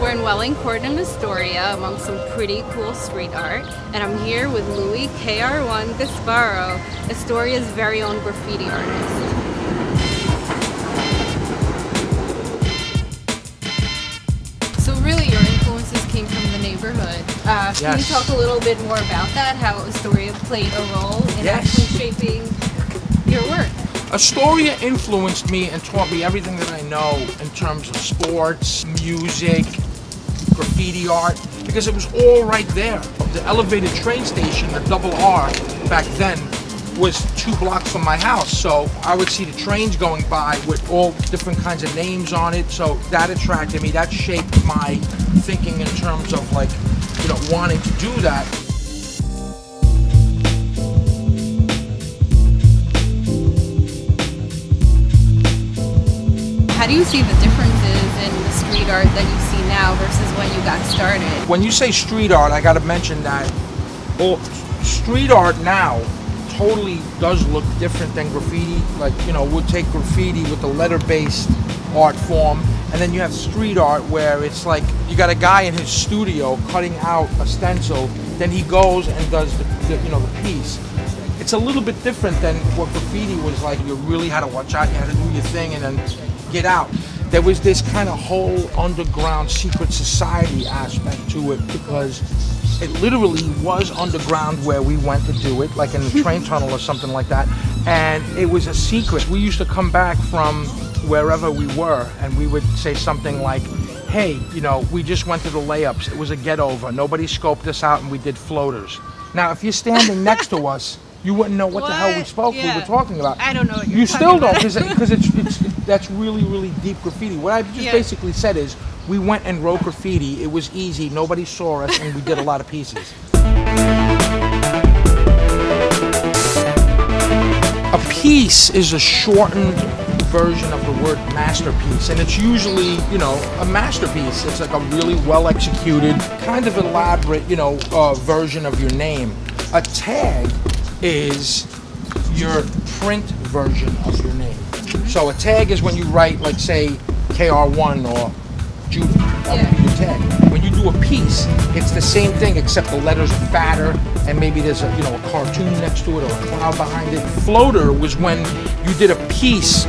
We're in Wellington in Astoria among some pretty cool street art, and I'm here with Louie KR.ONE Gasparro, Astoria's very own graffiti artist. So really your influences came from the neighborhood. Yes. Can you talk a little bit more about that, how Astoria played a role in actually shaping your work? Astoria influenced me and taught me everything that I know in terms of sports, music, graffiti art, because it was all right there. The elevated train station, the double R, back then, was 2 blocks from my house. So I would see the trains going by with all different kinds of names on it. So that attracted me. That shaped my thinking in terms of, like, you know, wanting to do that. How do you see the differences in the street art that you see now versus when you got started? When you say street art, I gotta mention that, well, street art now totally does look different than graffiti. Like, you know, we'll take graffiti with the letter-based art form, and then you have street art where it's like you got a guy in his studio cutting out a stencil, then he goes and does the piece. It's a little bit different than what graffiti was like. You really had to watch out, you had to do your thing and then get out. There was this kind of whole underground secret society aspect to it, because it literally was underground where we went to do it, like in the train tunnel or something like that, and it was a secret. We used to come back from wherever we were and we would say something like, hey, you know, we just went to the layups, it was a get over, nobody scoped us out and we did floaters. Now if you're standing next to us, you wouldn't know what the hell we were talking about. I don't know what you still don't, because that's really deep graffiti. What I just basically said is, we went and wrote graffiti, it was easy, nobody saw us, and we did a lot of pieces. A piece is a shortened version of the word masterpiece, and it's usually, you know, a masterpiece. It's like a really well executed, kind of elaborate, you know, version of your name. A tag is your print version of your name. So a tag is when you write, like, say, KR.ONE or Judy, that would be your tag. When you do a piece, it's the same thing, except the letters are fatter, and maybe there's a, you know, a cartoon next to it or a cloud behind it. Floater was when you did a piece,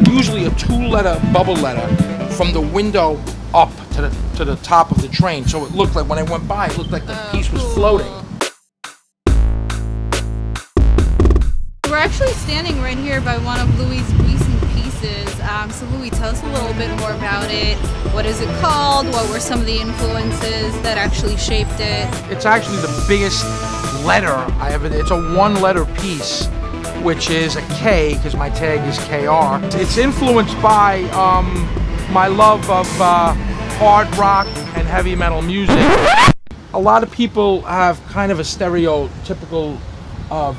usually a 2-letter bubble letter, from the window up to the top of the train. So it looked like, when I went by, it looked like the piece was floating. We're actually standing right here by one of Louie's recent pieces. So Louie, tell us a little bit more about it. What is it called? What were some of the influences that actually shaped it? It's actually the biggest letter I ever did. It's a 1-letter piece, which is a K, because my tag is KR. It's influenced by my love of hard rock and heavy metal music. A lot of people have kind of a stereotypical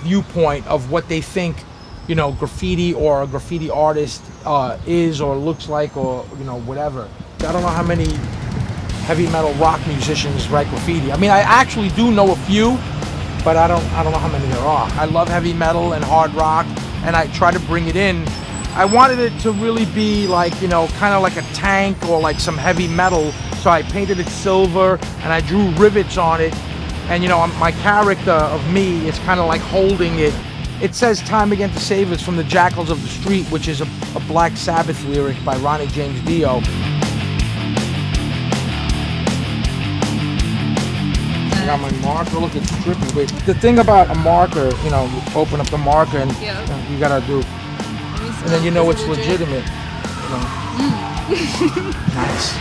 viewpoint of what they think, you know, graffiti or a graffiti artist is or looks like, or, you know, whatever. I don't know how many heavy metal rock musicians write graffiti. I mean, I actually do know a few, but I don't know how many there are. I love heavy metal and hard rock, and I try to bring it in. I wanted it to really be like, you know, kind of like a tank or like some heavy metal, so I painted it silver and I drew rivets on it. And, you know, my character of me is kind of like holding it. It says "Time Again to Save Us" from the Jackals of the Street, which is a Black Sabbath lyric by Ronnie James Dio. I got my marker, look, it's trippy. Wait, the thing about a marker, you know, you open up the marker and you gotta do, and then you know it's legitimate. You know. Nice.